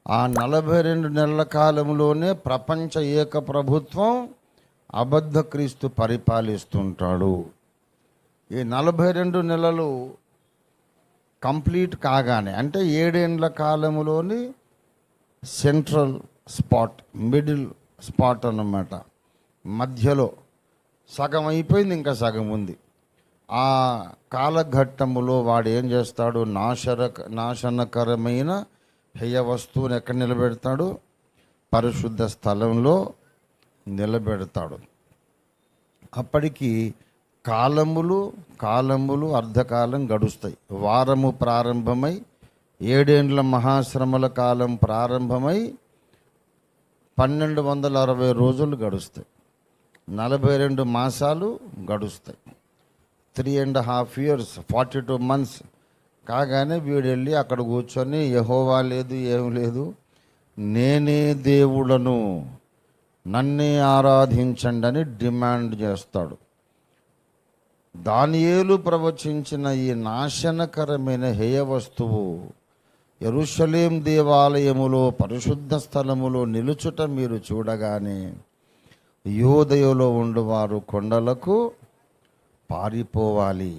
ఆ 42 నెలల కాలంలోనే ప్రపంచ ఏక ప్రభుత్వం అబద్ధ క్రీస్తు పరిపాలిస్తుంటాడు. ఈ 42 నెలలు కంప్లీట్ కాగానే, అంటే 7 ఏండ్ల కాలంలోని సెంట్రల్ స్పాట్, మిడిల్ స్పాట్ అన్నమాట. మధ్యలో సగం అయిపోయింది, ఇంకా సగం ఉంది. ఆ కాలఘట్టములో వాడు ఏం చేస్తాడు? నాశనకరమైన హేయ వస్తువుని ఎక్కడ నిలబెడతాడు? పరిశుద్ధ స్థలంలో నిలబెడతాడు. అప్పటికి కాలములు అర్ధకాలం గడుస్తాయి. వారము ప్రారంభమై 7 ఏండ్ల మహాశ్రమల కాలం ప్రారంభమై 1260 రోజులు గడుస్తాయి. 42 మాసాలు గడుస్తాయి. 3.5 years, 42 months కాగానే వీడు వెళ్ళి అక్కడ కూర్చొని యెహోవా లేదు, ఏం లేదు, నేనే దేవుడను, నన్నే ఆరాధించండి అని డిమాండ్ చేస్తాడు. దానియేలు ప్రవచించిన ఈ నాశనకరమైన హేయ వస్తువు యెరూషలేం దేవాలయములో పరిశుద్ధ స్థలములో నిలుచుట మీరు చూడగానే యూదయలో ఉండువారు కొండలకు పారిపోవాలి.